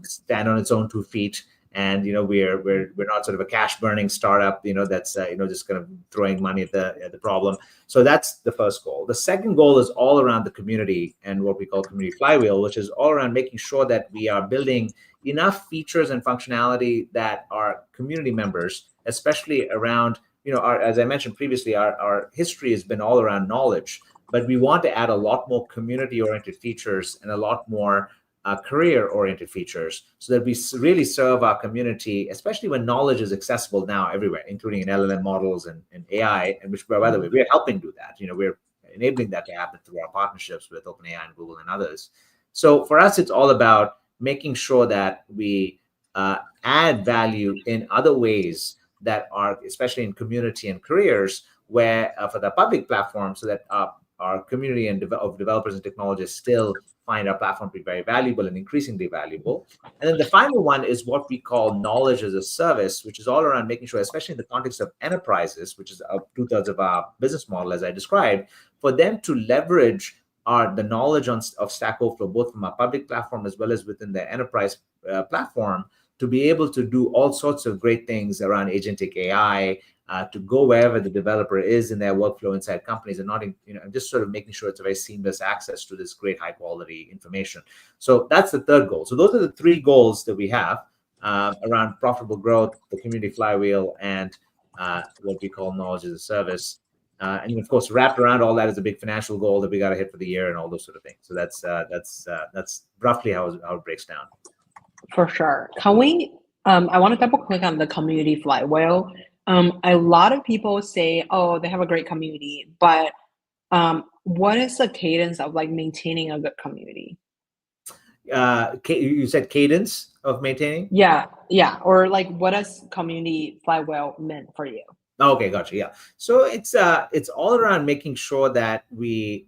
stand on its own 2 feet. And we're not sort of a cash burning startup, that's just kind of throwing money at the problem. So that's the first goal. The second goal is all around the community and what we call community flywheel, which is all around making sure that we are building enough features and functionality that our community members, especially around, as I mentioned previously, our history has been all around knowledge, but we want to add a lot more community oriented features and a lot more career-oriented features so that we really serve our community, especially when knowledge is accessible now everywhere, including in LLM models and AI, and which, by the way, we're helping do that. We're enabling that to happen through our partnerships with OpenAI and Google and others. So for us, it's all about making sure that we add value in other ways that are, especially in community and careers, where for the public platform, so that our community of developers and technologists still find our platform to be very valuable and increasingly valuable. And then the final one is what we call knowledge as a service, which is all around making sure, especially in the context of enterprises, which is 2/3 of our business model, as I described, for them to leverage the knowledge of Stack Overflow, both from our public platform as well as within the enterprise platform, to be able to do all sorts of great things around agentic AI, to go wherever the developer is in their workflow inside companies, and not, just sort of making sure it's a very seamless access to this great high quality information. So that's the third goal. So those are the three goals that we have around profitable growth, the community flywheel, and what we call knowledge as a service. And of course, wrapped around all that is a big financial goal that we got to hit for the year and all those sort of things. So that's roughly how it breaks down. For sure. Can we? I want to double click on the community flywheel. A lot of people say, oh, they have a great community, but what is the cadence of like maintaining a good community? You said cadence of maintaining? Yeah. Or like, what does community flywheel mean for you? Okay, gotcha. Yeah. So it's all around making sure that we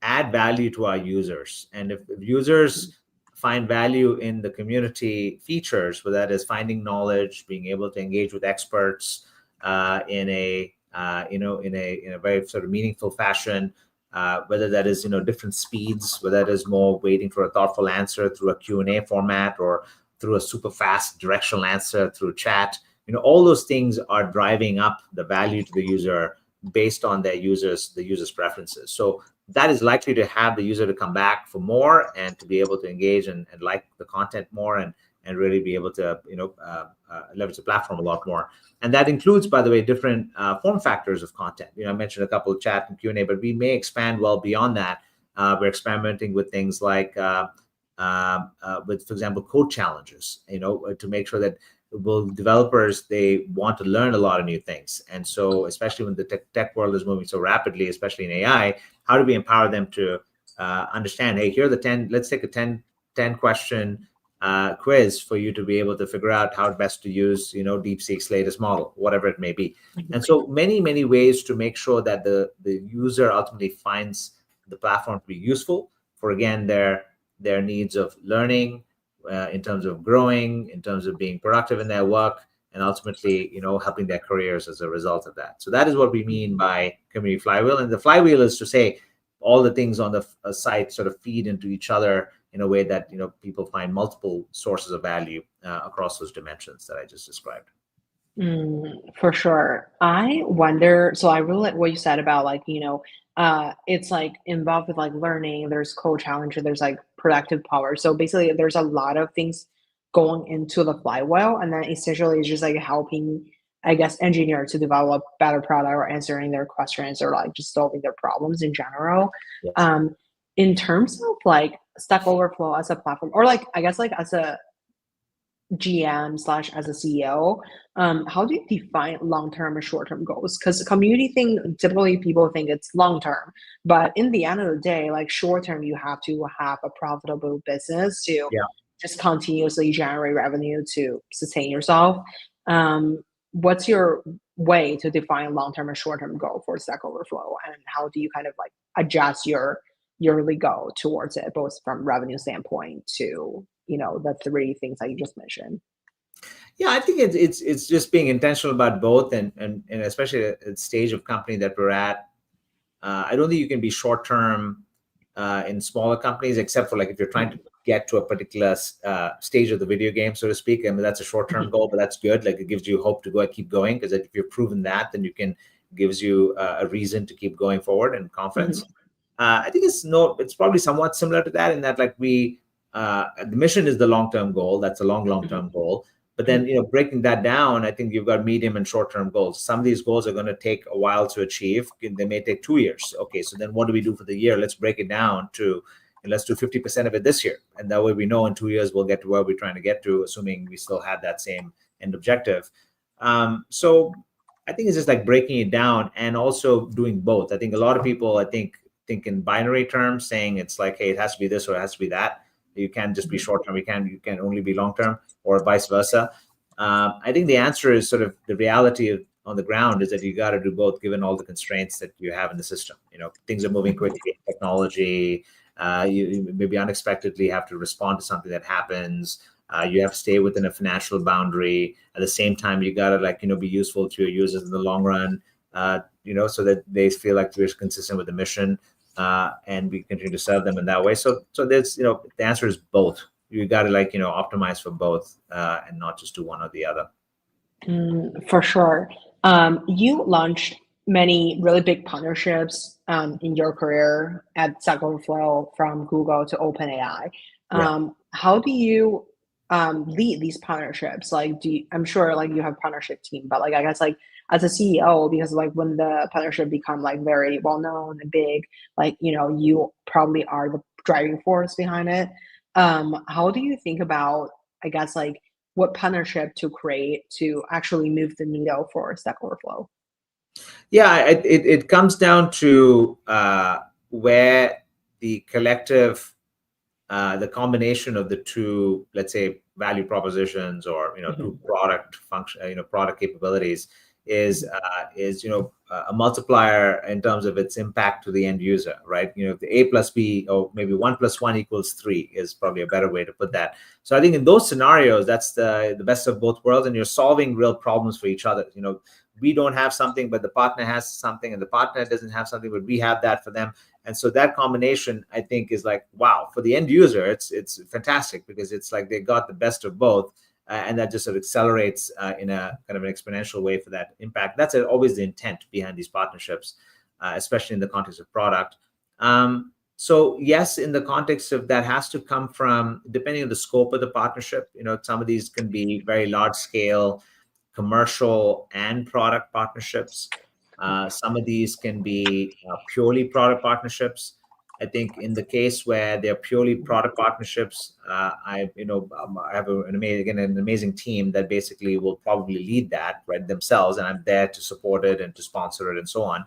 add value to our users, and if users find value in the community features, whether that is finding knowledge, being able to engage with experts in a very sort of meaningful fashion, whether that is different speeds, whether that is more waiting for a thoughtful answer through a Q&A format or through a super fast directional answer through chat. All those things are driving up the value to the user based on the user's preferences. So that is likely to have the user to come back for more and to be able to engage and like the content more and really be able to leverage the platform a lot more. And that includes, by the way, different form factors of content. I mentioned a couple of chat and Q&A, but we may expand well beyond that. We're experimenting with things like with, for example, code challenges, to make sure that developers, they want to learn a lot of new things. And so especially when the tech world is moving so rapidly, especially in AI, how do we empower them to understand, hey, here are the 10, let's take a 10 question quiz for you to be able to figure out how best to use, DeepSeek's latest model, whatever it may be. And so many ways to make sure that the user ultimately finds the platform to be useful for, again, their needs of learning, in terms of growing, in terms of being productive in their work, and ultimately, helping their careers as a result of that. So that is what we mean by community flywheel. And the flywheel is to say all the things on the site sort of feed into each other in a way that, people find multiple sources of value across those dimensions that I just described. For sure. I wonder, so I really like what you said about like, it's like involved with like learning, there's co-challenge, there's like productive power. So basically there's a lot of things going into the flywheel, and then essentially it's just like helping, I guess, engineers to develop better product or answering their questions or like just solving their problems in general. Yes. Um, in terms of like Stack Overflow as a platform, or like I guess like as a GM slash as a CEO, how do you define long-term and short-term goals? Because community thing, typically people think it's long-term, but in the end of the day, like short-term, you have to have a profitable business to Yeah. just continuously generate revenue to sustain yourself. What's your way to define long-term and short-term goal for Stack Overflow, and how do you kind of like adjust your yearly goal towards it, both from revenue standpoint to the three things that you just mentioned? Yeah, I think it's just being intentional about both, and especially at the stage of company that we're at. I don't think you can be short term in smaller companies, except for like if you're trying to get to a particular stage of the video game, so to speak. I mean, that's a short term goal, but that's good. Like it gives you hope to keep going, because if you've proven that, then gives you a reason to keep going forward and confidence. I think it's probably somewhat similar to that, in that like the mission is the long term goal. That's a long term goal. But then, breaking that down, I think you've got medium and short-term goals. Some of these goals are going to take a while to achieve. They may take 2 years. Okay, so then what do we do for the year? Let's break it down to, and let's do 50% of it this year. And that way we know in 2 years we'll get to where we're trying to get to, assuming we still have that same end objective. So I think it's just like breaking it down and also doing both. I think a lot of people, think in binary terms, saying it's like, hey, it has to be this or it has to be that. You can't just be short term. You can only be long term, or vice versa. I think the answer is sort of the reality on the ground is that you got to do both, given all the constraints that you have in the system. Things are moving quickly. Technology, you maybe unexpectedly have to respond to something that happens. You have to stay within a financial boundary. At the same time, you got to be useful to your users in the long run. So that they feel like we're consistent with the mission. And we continue to serve them in that way. So there's, the answer is both. You got to optimize for both, and not just do one or the other. For sure. You launched many really big partnerships in your career at Stack Overflow, from Google to OpenAI. How do you lead these partnerships? Like, I'm sure like you have partnership team, but like I guess like as a CEO, because like when the partnership become like very well known and big, like you probably are the driving force behind it. How do you think about, I guess, like what partnership to create to actually move the needle for Stack Overflow? Yeah, it comes down to where the collective, the combination of the two, let's say, value propositions, or two product function, product capabilities, is a multiplier in terms of its impact to the end user, right? The A plus B, or maybe 1 + 1 = 3 is probably a better way to put that. So I think in those scenarios, that's the best of both worlds, and you're solving real problems for each other. We don't have something, but the partner has something, and the partner doesn't have something, but we have that for them. And so that combination, I think, is like, wow, for the end user, it's fantastic, because it's like they got the best of both. And that just sort of accelerates in a kind of an exponential way for that impact. That's always the intent behind these partnerships, especially in the context of product. So yes, in the context of that, has to come from, depending on the scope of the partnership. Some of these can be very large scale commercial and product partnerships. Some of these can be purely product partnerships. I think in the case where they're purely product partnerships, I have an amazing team that basically will probably lead that right themselves, and I'm there to support it and to sponsor it and so on.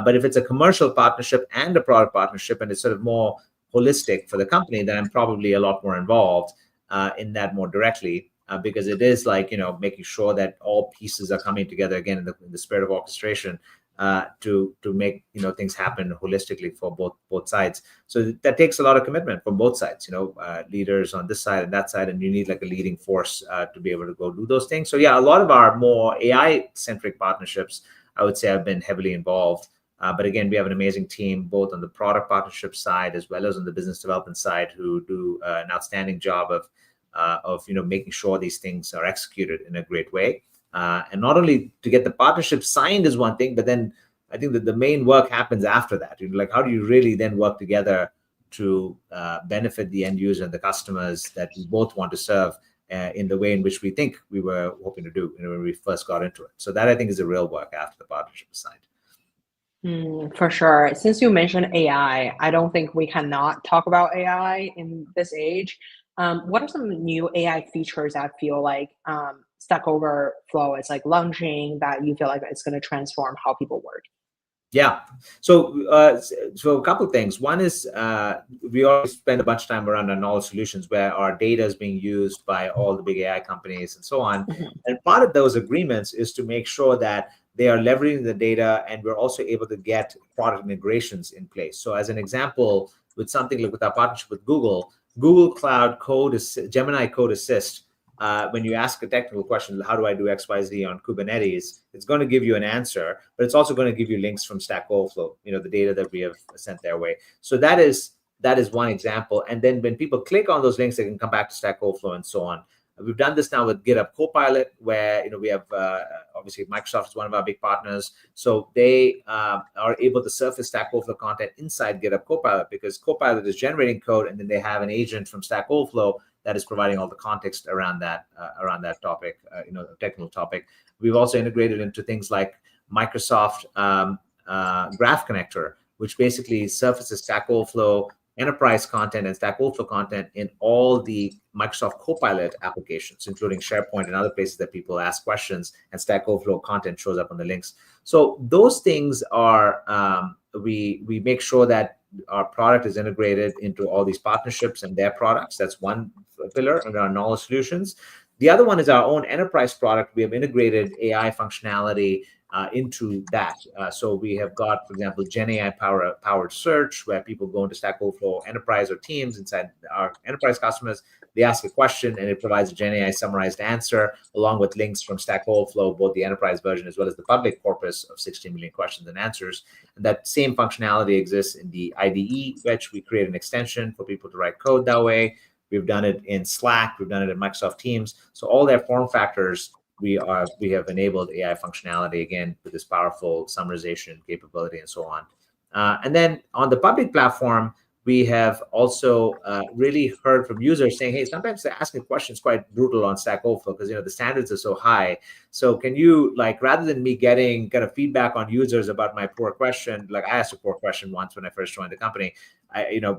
But if it's a commercial partnership and a product partnership, and it's sort of more holistic for the company, then I'm probably a lot more involved in that more directly, because it is like making sure that all pieces are coming together again in the spirit of orchestration, to make things happen holistically for both sides. So that takes a lot of commitment from both sides. Leaders on this side and that side, and you need like a leading force to be able to go do those things. So yeah, a lot of our more AI centric partnerships, I would say, I've been heavily involved. But again, we have an amazing team both on the product partnership side as well as on the business development side, who do an outstanding job of making sure these things are executed in a great way. And not only to get the partnership signed is one thing, but then I think that the main work happens after that. Like, how do you really then work together to benefit the end user and the customers that we both want to serve in the way in which we think we were hoping to do when we first got into it. So that, I think, is the real work after the partnership is signed. For sure. Since you mentioned AI, I don't think we cannot talk about AI in this age. What are some new AI features that feel like Stack Overflow is like launching that you feel like it's going to transform how people work? Yeah. So a couple of things. One is we always spend a bunch of time around our knowledge solutions, where our data is being used by all the big AI companies and so on. Mhm. And part of those agreements is to make sure that they are leveraging the data, and we're also able to get product integrations in place. So as an example, with something like with our partnership with Google Cloud Gemini Code Assist, when you ask a technical question, how do I do XYZ on Kubernetes, it's going to give you an answer, but it's also going to give you links from Stack Overflow, the data that we have sent their way. So that is one example. And then when people click on those links, they can come back to Stack Overflow and so on. We've done this now with GitHub Copilot, where we have obviously Microsoft is one of our big partners, so they are able to surface Stack Overflow content inside GitHub Copilot, because Copilot is generating code, and then they have an agent from Stack Overflow that is providing all the context around that topic, technical topic. We've also integrated into things like Microsoft Graph Connector, which basically surfaces Stack Overflow enterprise content and Stack Overflow content in all the Microsoft Copilot applications, including SharePoint and other places that people ask questions, and Stack Overflow content shows up on the links. So those things are, we make sure that our product is integrated into all these partnerships and their products. That's one pillar in our knowledge solutions. The other one is our own enterprise product. We have integrated AI functionality into that. So we have got, for example, Gen AI powered search, where people go into Stack Overflow Enterprise or Teams inside our enterprise customers. They ask a question, and it provides a Gen AI summarized answer, along with links from Stack Overflow, both the enterprise version as well as the public corpus of 16 million questions and answers. And that same functionality exists in the IDE, which we create an extension for people to write code that way. We've done it in Slack. We've done it in Microsoft Teams. So all their form factors, we have enabled AI functionality again with this powerful summarization capability and so on. And then on the public platform, we have also really heard from users saying, hey, sometimes they're asking questions quite brutal on Stack Overflow because the standards are so high. So can you, like, rather than me getting kind of feedback on users about my poor question, like I asked a poor question once when I first joined the company,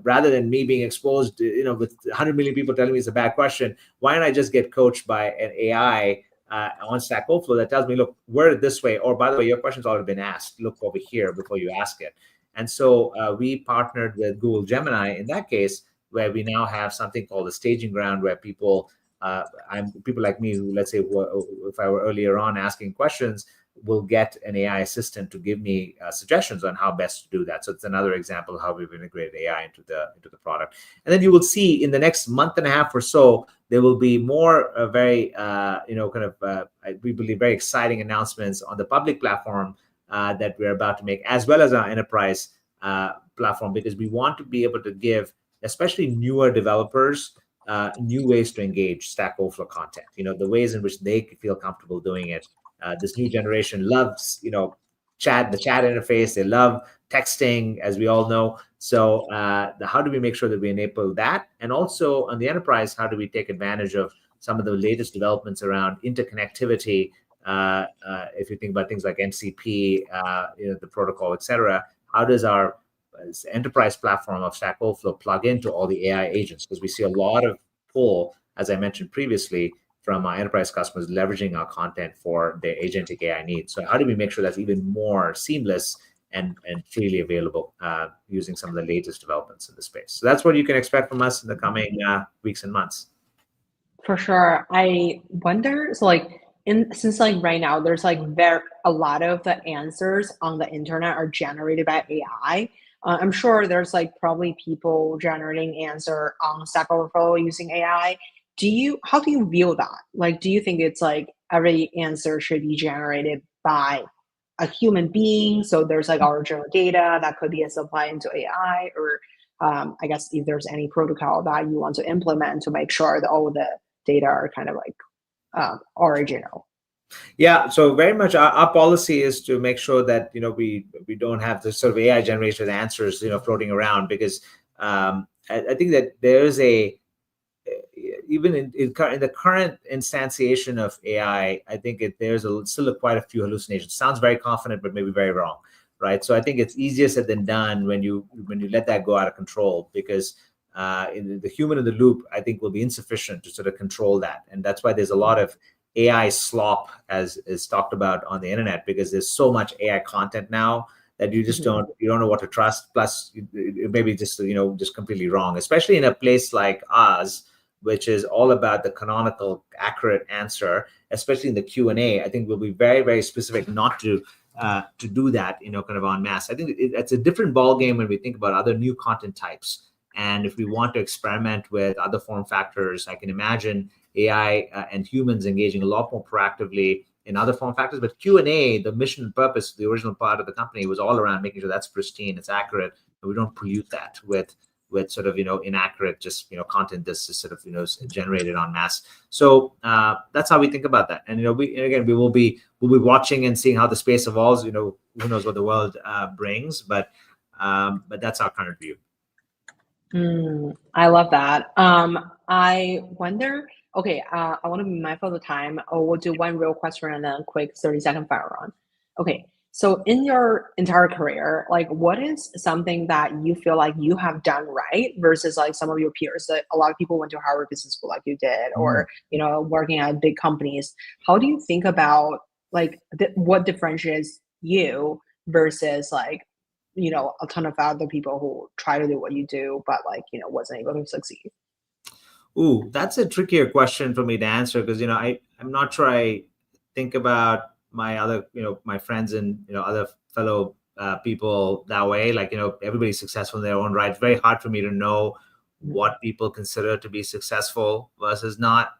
rather than me being exposed, with 100 million people telling me it's a bad question, why don't I just get coached by an AI on Stack Overflow that tells me, look, word it this way, or by the way, your question's already been asked. Look over here before you ask it. And so we partnered with Google Gemini in that case, where we now have something called a staging ground, where people like me, who, let's say, if I were earlier on asking questions, will get an AI assistant to give me suggestions on how best to do that. So it's another example of how we've integrated AI into the product. And then you will see in the next month and a half or so, there will be more very we believe very exciting announcements on the public platform that we're about to make, as well as our enterprise platform, because we want to be able to give especially newer developers new ways to engage Stack Overflow content, the ways in which they feel comfortable doing it. This new generation loves, the chat interface. They love texting, as we all know. So how do we make sure that we enable that? And also on the enterprise, how do we take advantage of some of the latest developments around interconnectivity? If you think about things like MCP, the protocol, et cetera, how does our enterprise platform of Stack Overflow plug into all the AI agents, because we see a lot of pull, as I mentioned previously, from our enterprise customers leveraging our content for their agentic AI needs. So how do we make sure that's even more seamless and freely available using some of the latest developments in the space? So that's what you can expect from us in the coming weeks and months. For sure. I wonder, so like since like right now there's like a lot of the answers on the internet are generated by AI. I'm sure there's like probably people generating answer on Stack Overflow using AI. How do you view that? Like, do you think it's like every answer should be generated by a human being? So there's like original data that could be supplied into AI, or I guess if there's any protocol that you want to implement to make sure that all the data are kind of like original. Yeah, so very much our policy is to make sure that we don't have this sort of AI generated answers floating around, because I think that there's even in the current instantiation of AI, I think there's still quite a few hallucinations. Sounds very confident, but maybe very wrong, right? So I think it's easier said than done when you let that go out of control, because the human in the loop, I think, will be insufficient to sort of control that. And that's why there's a lot of AI slop, as is talked about on the internet, because there's so much AI content now that you just don't know what to trust. Plus, it may be just just completely wrong, especially in a place like ours, which is all about the canonical, accurate answer. Especially in the Q&A, I think we'll be very, very specific not to do that, kind of en masse. I think it's a different ballgame when we think about other new content types. And if we want to experiment with other form factors, I can imagine AI and humans engaging a lot more proactively in other form factors. But Q&A, the mission and purpose, the original part of the company, was all around making sure that's pristine, it's accurate, and we don't pollute that with sort of inaccurate just content that's just sort of generated en masse. So that's how we think about that. And we'll be watching and seeing how the space evolves. Who knows what the world brings, but that's our current view. I love that. I wonder, okay, I want to be mindful of the time. We'll do one real question and then a quick 30-second fire round. Okay, so in your entire career, like what is something that you feel like you have done right versus like some of your peers? That a lot of people went to Harvard Business School like you did, or working at big companies. How do you think about like what differentiates you versus like a ton of other people who try to do what you do, but like, wasn't able to succeed? Ooh, that's a trickier question for me to answer, because, I'm not sure I think about my other, my friends and, other fellow people that way. Like, everybody's successful in their own right. It's very hard for me to know what people consider to be successful versus not.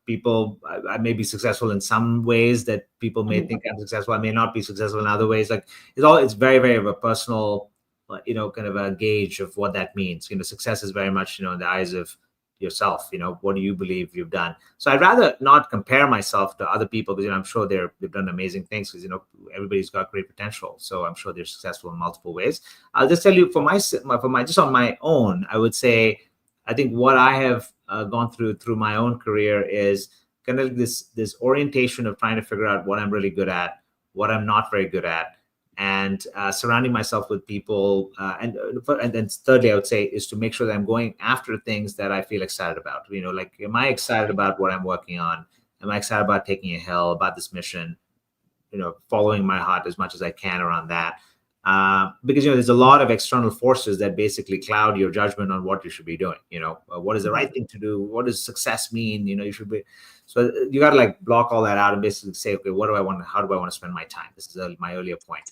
People, I may be successful in some ways that people may think I'm successful. I may not be successful in other ways. Like it's very, very of a personal, kind of a gauge of what that means. Success is very much, in the eyes of yourself. What do you believe you've done? So I'd rather not compare myself to other people, because I'm sure they've done amazing things, because everybody's got great potential. So I'm sure they're successful in multiple ways. I'll just tell you for my just on my own, I would say I think what I have gone through my own career is kind of this orientation of trying to figure out what I'm really good at, what I'm not very good at, and surrounding myself with people. And then thirdly, I would say, is to make sure that I'm going after things that I feel excited about. Like, am I excited about what I'm working on? Am I excited about taking a hill, about this mission? Following my heart as much as I can around that. Because there's a lot of external forces that basically cloud your judgment on what you should be doing. What is the right thing to do? What does success mean? You should be. So you got to like block all that out and basically say, okay, what do I want? How do I want to spend my time? This is my earlier point.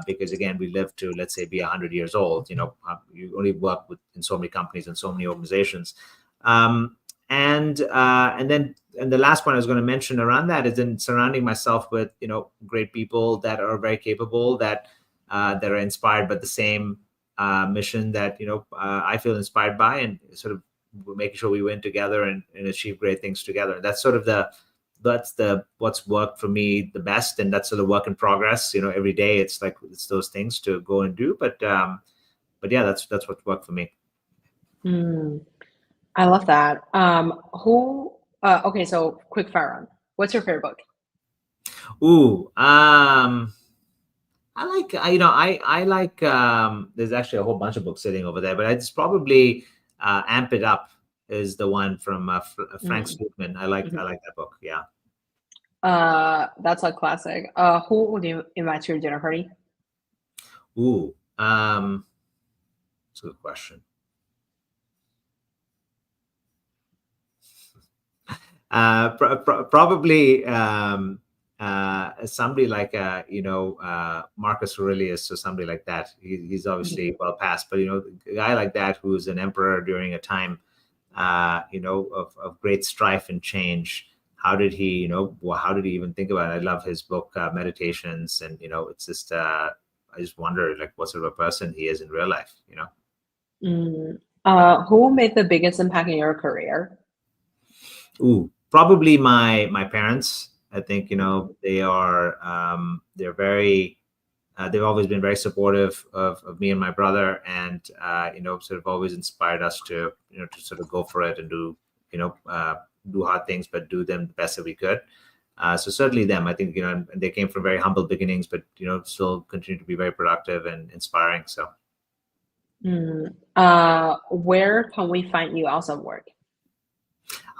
Because again, we live to, let's say, be 100 years old. You only work in so many companies and so many organizations. And the last point I was going to mention around that is in surrounding myself with great people that are very capable, that are inspired by the same mission that I feel inspired by, and sort of making sure we win together and achieve great things together. That's sort of what's worked for me the best, and that's sort of work in progress. Every day it's those things to go and do, but yeah, that's what worked for me. I love that. Okay, so quick fire round. What's your favorite book? Ooh, I like, I like, there's actually a whole bunch of books sitting over there, but it's probably Amp It Up is the one from Frank Mm. Slootman. I like that book. Yeah. That's a classic. Who would you invite to your dinner party? Ooh, it's a good question. Probably somebody like Marcus Aurelius or somebody like that. He's obviously well past, but a guy like that who's an emperor during a time of great strife and change. How did he how did he even think about it? I love his book Meditations, and it's just I just wonder like what sort of a person he is in real life. Mm. Who made the biggest impact in your career? Ooh, probably my parents. I think they are they're very they've always been very supportive of me and my brother, and sort of always inspired us to to sort of go for it and do do hard things, but do them the best that we could. So certainly them. I think and they came from very humble beginnings, but still continue to be very productive and inspiring. So Mm. Where can we find you outside work?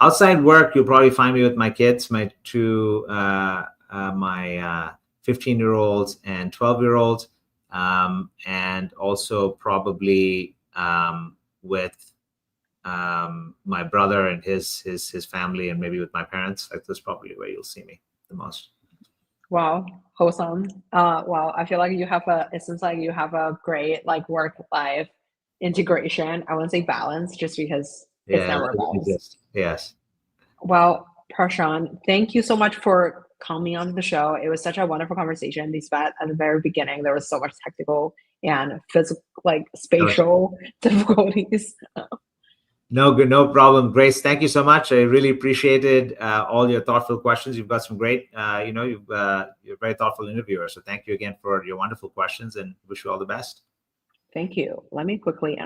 outside work, you'll probably find me with my kids, my two, my 15-year-olds and 12-year-olds, and also probably with my brother and his family, and maybe with my parents. Like that's probably where you'll see me the most. Wow, wholesome. Wow, I feel like it seems like you have a great like work-life integration. I wouldn't say balance just because it's Yeah, never a balance. yes. Well, Prashant, thank you so much for coming on the show. It was such a wonderful conversation. Despite at the very beginning, there was so much technical and physical, like spatial difficulties. No, good, no problem. Grace, thank you so much. I really appreciated all your thoughtful questions. You've got some great, you're a very thoughtful interviewer. So thank you again for your wonderful questions, and wish you all the best. Thank you. Let me quickly